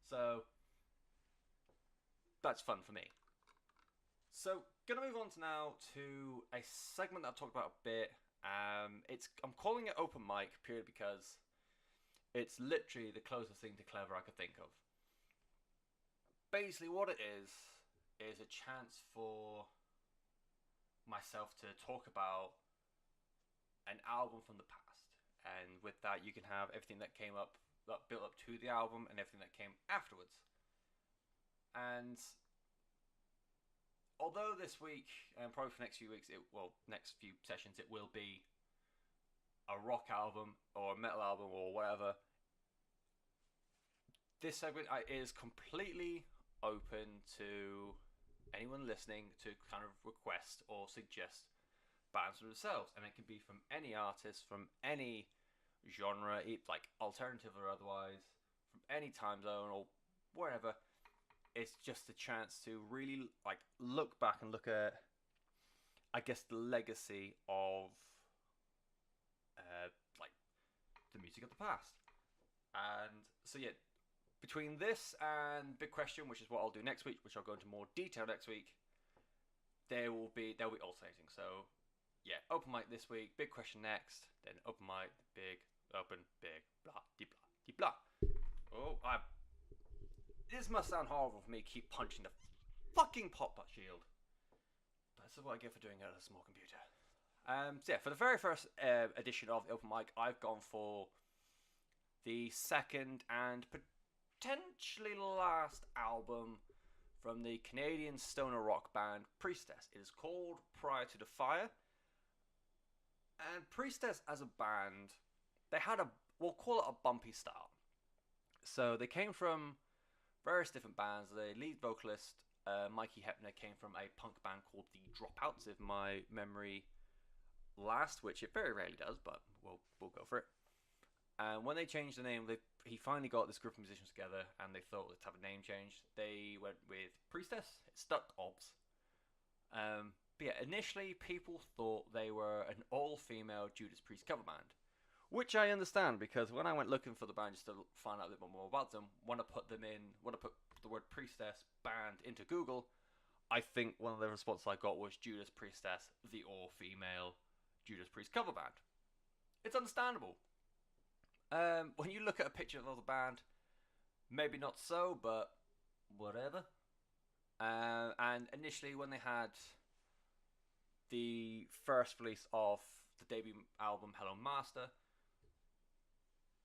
So, that's fun for me. So, gonna move on now to a segment that I've talked about a bit. I'm calling it open mic purely because it's literally the closest thing to clever I could think of. Basically, what it is a chance for myself to talk about an album from the past, and with that you can have everything that came up, that built up to the album, and everything that came afterwards. And although this week, and probably for the next few weeks, next few sessions, it will be a rock album or a metal album or whatever, this segment is completely open to anyone listening to kind of request or suggest bands for themselves, and it can be from any artist, from any genre, like alternative or otherwise, from any time zone or wherever. It's just a chance to really like look back and look at, I guess, the legacy of like the music of the past. And so yeah, between this and Big Question, which is what I'll do next week, which I'll go into more detail next week, they'll be alternating. So yeah, open mic this week, Big Question next, then open mic, big, open, big, blah, de blah, de blah. Oh, this must sound horrible for me to keep punching the fucking pop-up shield. That's what I get for doing it on a small computer. So yeah, for the very first edition of the open mic, I've gone for the second and potentially last album from the Canadian stoner rock band Priestess. It is called Prior to the Fire. And Priestess as a band, they had we'll call it a bumpy start. So they came from various different bands. The lead vocalist, Mikey Hepner, came from a punk band called The Dropouts, if my memory lasts, which it very rarely does, but we'll go for it. And when they changed the name, he finally got this group of musicians together, and they thought, let's have a name change. They went with Priestess. It stuck, obs. But yeah, initially people thought they were an all-female Judas Priest cover band, which I understand, because when I went looking for the band just to find out a bit more about them, when I put the word Priestess band into Google, I think one of the responses I got was Judas Priestess, the all-female Judas Priest cover band. It's understandable. When you look at a picture of the band, maybe not so, but whatever. And initially, when they had the first release of the debut album Hello Master,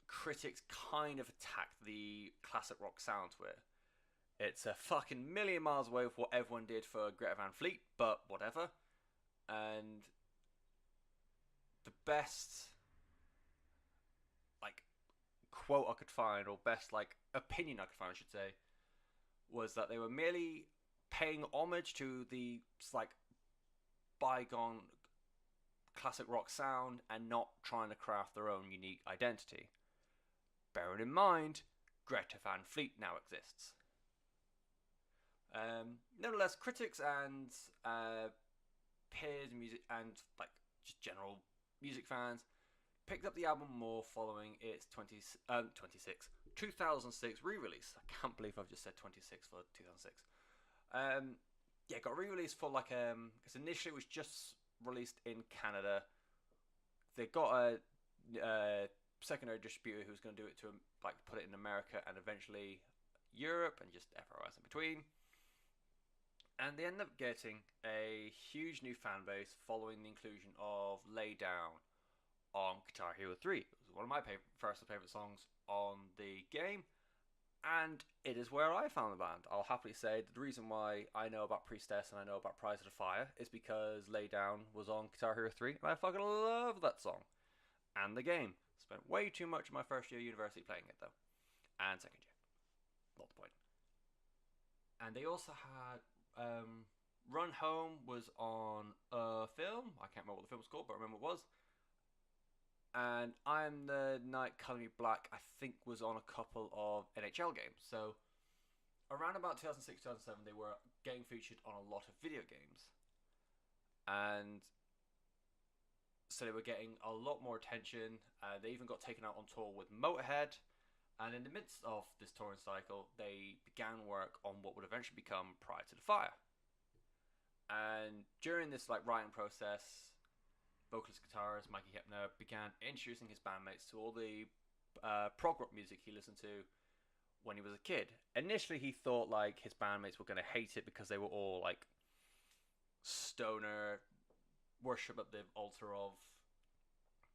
critics kind of attacked the classic rock sound to it. It's a fucking million miles away with what everyone did for Greta Van Fleet, but whatever. And the best like quote I could find, or best like opinion I could find, I should say, was that they were merely paying homage to the like bygone classic rock sound and not trying to craft their own unique identity. Bearing in mind, Greta Van Fleet now exists. Nevertheless, critics and peers, music, and like just general music fans picked up the album more following its 2006 re-release. I can't believe I've just said 26 for 2006. Yeah, got re-released for like because initially it was just released in Canada. They got a secondary distributor who was going to do it to like put it in America and eventually Europe and just everywhere else in between. And they ended up getting a huge new fan base following the inclusion of Lay Down on Guitar Hero 3. It was one of my first favourite songs on the game, and it is where I found the band. I'll happily say that the reason why I know about Priestess and I know about Prior to the Fire is because Lay Down was on Guitar Hero 3, and I fucking love that song. And the game. Spent way too much of my first year of university playing it, though. And second year. Not the point. And they also had Run Home was on a film. I can't remember what the film was called, but I remember it was. And I Am the Night, Color Me Black, I think was on a couple of NHL games. So around about 2006, 2007, they were getting featured on a lot of video games. and so they were getting a lot more attention. They even got taken out on tour with Motorhead, and in the midst of this touring cycle, they began work on what would eventually become Prior to the Fire. And during this writing process, vocalist guitarist Mikey Hepner began introducing his bandmates to all the prog rock music he listened to when he was a kid. Initially, he thought his bandmates were going to hate it because they were all stoner, worship at the altar of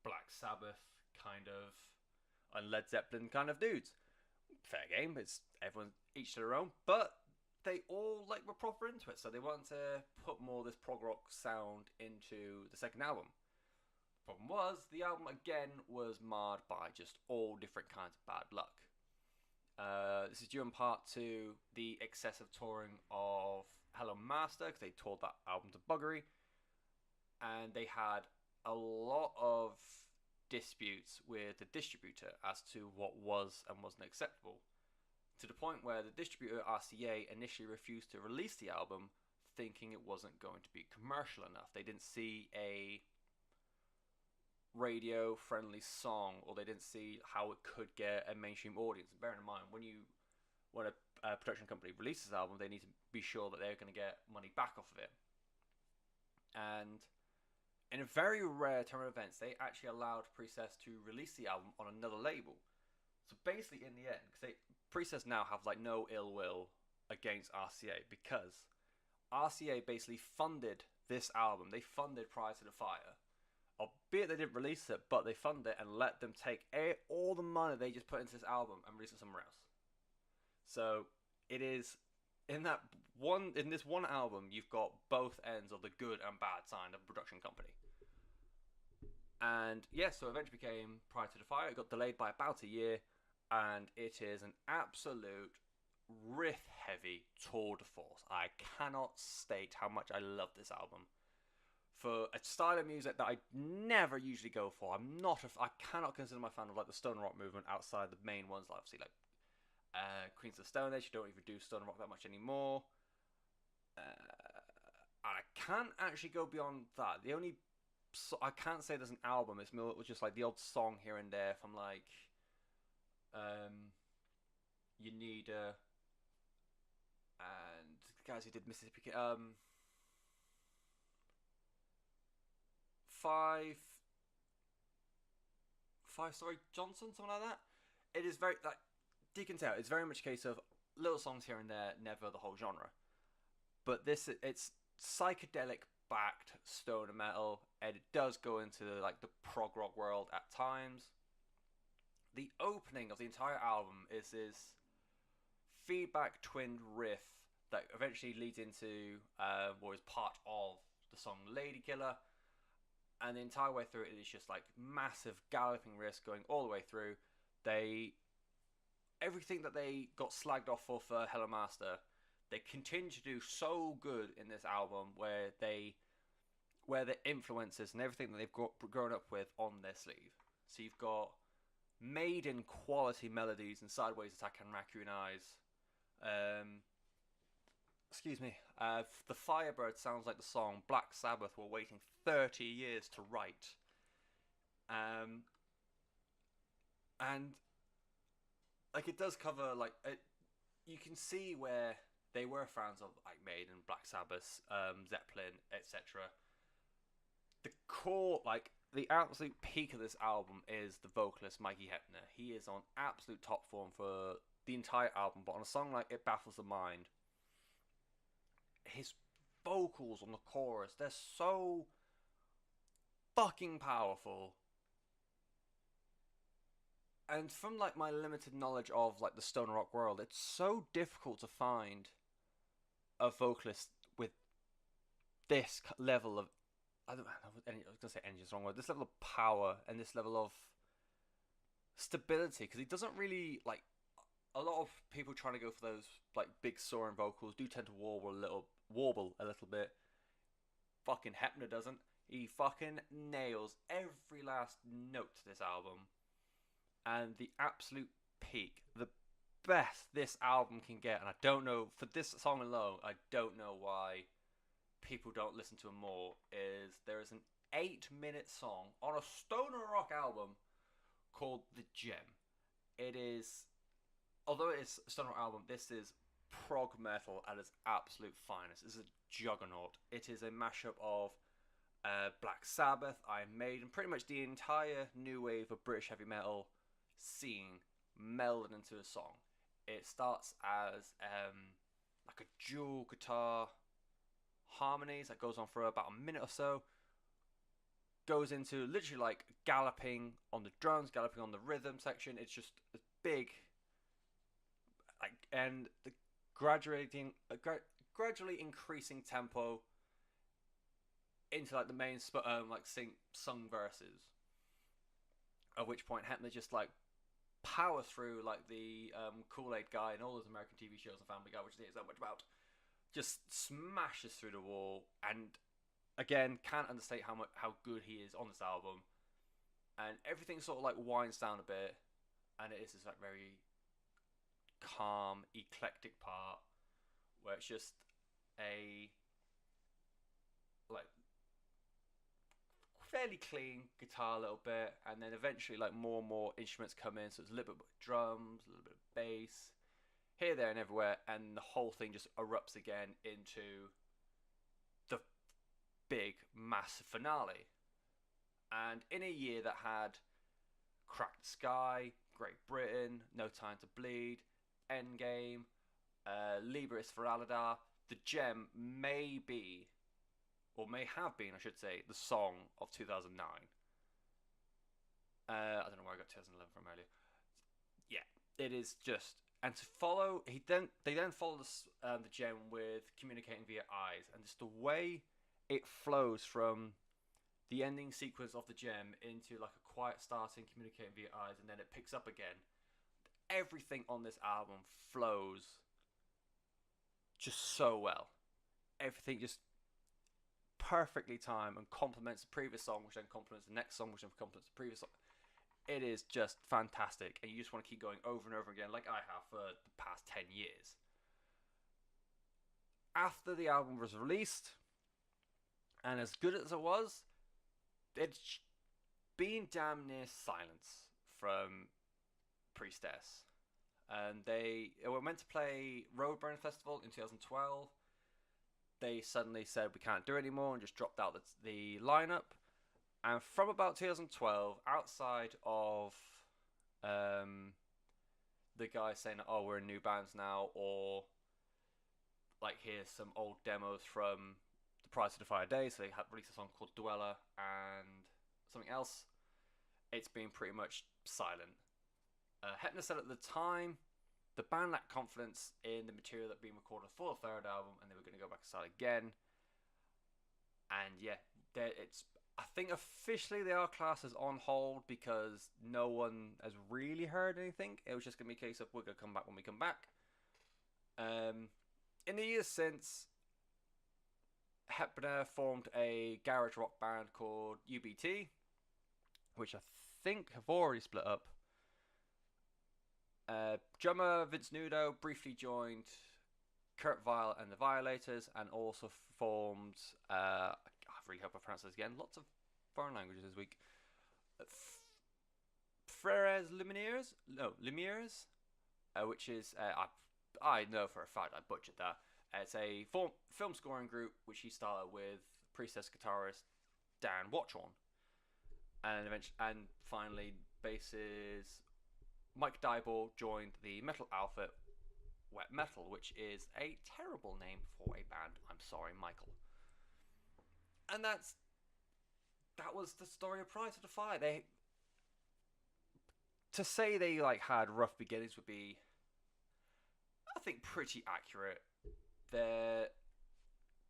Black Sabbath kind of, and Led Zeppelin kind of dudes. Fair game, it's everyone each to their own, but they all were proper into it, so they wanted to put more of this prog rock sound into the second album. Problem was, the album again was marred by just all different kinds of bad luck. This is due in part to the excessive touring of Hello Master, because they toured that album to buggery, and they had a lot of disputes with the distributor as to what was and wasn't acceptable, to the point where the distributor RCA initially refused to release the album, thinking it wasn't going to be commercial enough. They didn't see a radio friendly song, or they didn't see how it could get a mainstream audience. And bearing in mind, when a production company releases an album, they need to be sure that they're going to get money back off of it. And in a very rare turn of events, they actually allowed Priestess to release the album on another label. So basically, in the end, because Priestess now have no ill will against RCA, because RCA basically funded this album. They funded Prior to the Fire, albeit they didn't release it, but they funded it and let them take all the money they just put into this album and release it somewhere else. So it is in this one album, you've got both ends of the good and bad side of the production company. And yes, so eventually became Prior to the Fire. It got delayed by about a year, and it is an absolute riff-heavy tour de force. I cannot state how much I love this album. For a style of music that I never usually go for, I cannot consider my fan of the stoner rock movement outside the main ones, obviously Queens of the Stone Age. You don't even do stoner rock that much anymore. I can't actually go beyond that. I can't say there's an album. It's more just the odd song here and there from You Need a, and the guys who did Mississippi Five Story Johnson, something like that. It is very you can tell it's very much a case of little songs here and there, never the whole genre. But it's psychedelic backed stoner metal, and it does go into the prog rock world at times. The opening of the entire album is this feedback twinned riff that eventually leads into what is part of the song Lady Killer. And the entire way through it is just massive galloping riffs going all the way through. Everything that they got slagged off for Hello Master, they continue to do so good in this album, where the influences and everything that they've grown up with on their sleeve. So you've got Maiden quality melodies and Sideways Attack and Raccoon Eyes. The Firebird sounds like the song Black Sabbath were waiting 30 years to write. And it does cover you can see where they were fans of Maiden, Black Sabbath, Zeppelin, etc. The core, the absolute peak of this album is the vocalist Mikey Hepner. He is on absolute top form for the entire album, but on a song like It Baffles the Mind, his vocals on the chorus, they're so fucking powerful. And from my limited knowledge of the stoner rock world, it's so difficult to find a vocalist with this level of, I was going to say energy is the wrong word, this level of power and this level of stability, because he doesn't really a lot of people trying to go for those big soaring vocals do tend to warble a little bit. Fucking Hepner doesn't. He fucking nails every last note to this album. And the absolute peak, the best this album can get, and I don't know, for this song alone, I don't know why people don't listen to him more is there is an 8-minute song on a stoner rock album called The Gem. It is, although it's a stoner rock album, this is prog metal at its absolute finest. It's a juggernaut. It is a mashup of Black Sabbath, Iron Maiden, pretty much the entire new wave of British heavy metal scene melded into a song. It starts as like a dual guitar harmonies that goes on for about a minute or so. Goes into literally like galloping on the drums, galloping on the rhythm section. It's just a big, like, and the gradually increasing tempo into like the main sung verses. At which point Hepner just like power through like the Kool-Aid guy and all those American TV shows and Family Guy, which is so much about. Just smashes through the wall, and again, can't understate how good he is on this album. And everything sort of like winds down a bit, and it is this like very calm, eclectic part where it's just a like fairly clean guitar a little bit, and then eventually like more and more instruments come in, so it's a little bit of drums, a little bit of bass, here, there, and everywhere, and the whole thing just erupts again into the big, massive finale. And in a year that had Cracked Sky, Great Britain, No Time to Bleed, Endgame, Liber is for Aladar, The Gem may be, or may have been, I should say, the song of 2009. I don't know where I got 2011 from earlier. Yeah, it is just... And to follow, they then follow the Gem with Communicating Via Eyes, and just the way it flows from the ending sequence of the Gem into like a quiet starting Communicating Via Eyes, and then it picks up again. Everything on this album flows just so well. Everything just perfectly timed and complements the previous song, which then complements the next song, which then complements the previous song. It is just fantastic, and you just want to keep going over and over again, like I have for the past 10 years. After the album was released, and as good as it was, it's been damn near silence from Priestess. And they were meant to play Roadburn Festival in 2012. They suddenly said we can't do it anymore and just dropped out the lineup. And from about 2012, outside of the guy saying, oh, we're in new bands now, or like here's some old demos from the Price of the Fire Days, so they had released a song called Dweller and something else, it's been pretty much silent. Hepner said at the time, the band lacked confidence in the material that had been recorded for the third album, and they were going to go back and start again. And yeah, I think officially they are classed as on hold because no one has really heard anything. It was just going to be a case of we're going to come back when we come back. In the years since, Hepner formed a garage rock band called UBT, which I think have already split up. Drummer Vince Nudo briefly joined Kurt Vile and the Violators, and also formed, I really hope I pronounce this again, lots of foreign languages this week, Frères Lumières, which is, I know for a fact I butchered that. It's a film scoring group which he started with Priestess guitarist Dan Watchorn, and finally bassist Mike Dyball joined the metal outfit Wet Metal, which is a terrible name for a band. I'm sorry, Michael. And that was the story of Price of the Fire. To say they like had rough beginnings would be, I think, pretty accurate. The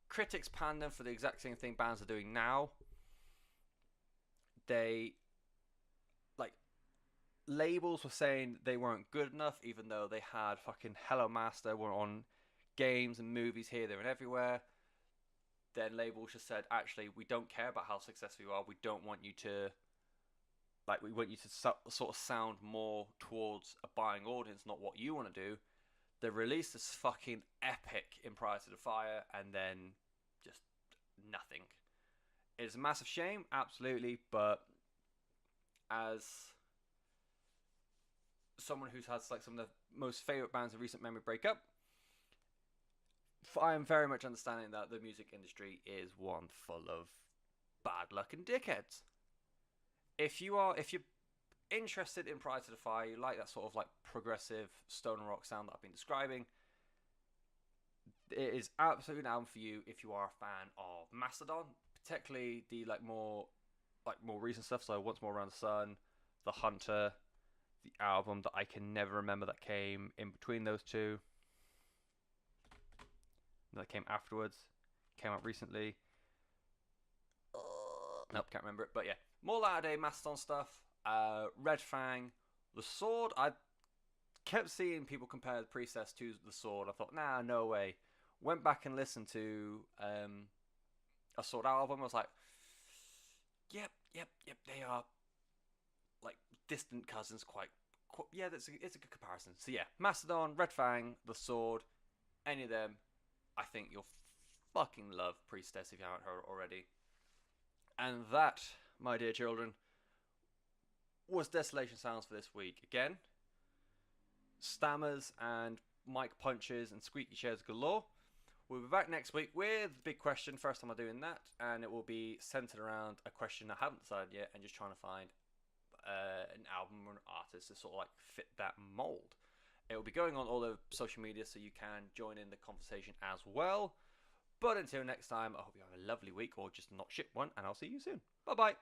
critics panned them for the exact same thing bands are doing now. Labels were saying they weren't good enough, even though they had fucking Hello Master, were on games and movies here, there, and everywhere. Then labels just said, actually, we don't care about how successful you are. We don't want you to, we want you to sort of sound more towards a buying audience, not what you want to do. They released this fucking epic in Prior to the Fire, and then just nothing. It's a massive shame, absolutely, but as someone who's had like some of the most favourite bands of recent memory break up, I am very much understanding that the music industry is one full of bad luck and dickheads. If you're interested in Pride to Defy, you like that sort of like progressive stoner rock sound that I've been describing, it is absolutely an album for you if you are a fan of Mastodon, particularly the more recent stuff. So Once More Around the Sun, The Hunter, the album that I can never remember that came in between those two, that came afterwards, came out recently. Nope, can't remember it. But yeah, more latter-day Mastodon stuff. Red Fang, The Sword. I kept seeing people compare the Priestess to The Sword. I thought, nah, no way. Went back and listened to a Sword album. I was like, yep. They are like distant cousins. Yeah, it's a good comparison. So yeah, Mastodon, Red Fang, The Sword, any of them, I think you'll fucking love Priestess if you haven't heard it already. And that, my dear children, was Desolation Sounds for this week. Again, stammers and mic punches and squeaky chairs galore. We'll be back next week with the big question. First time I'm doing that, and it will be centered around a question I haven't decided yet, and just trying to find an album or an artist to sort of like fit that mold. It will be going on all the social media, so you can join in the conversation as well. But until next time, I hope you have a lovely week, or just not shit one, and I'll see you soon. Bye bye.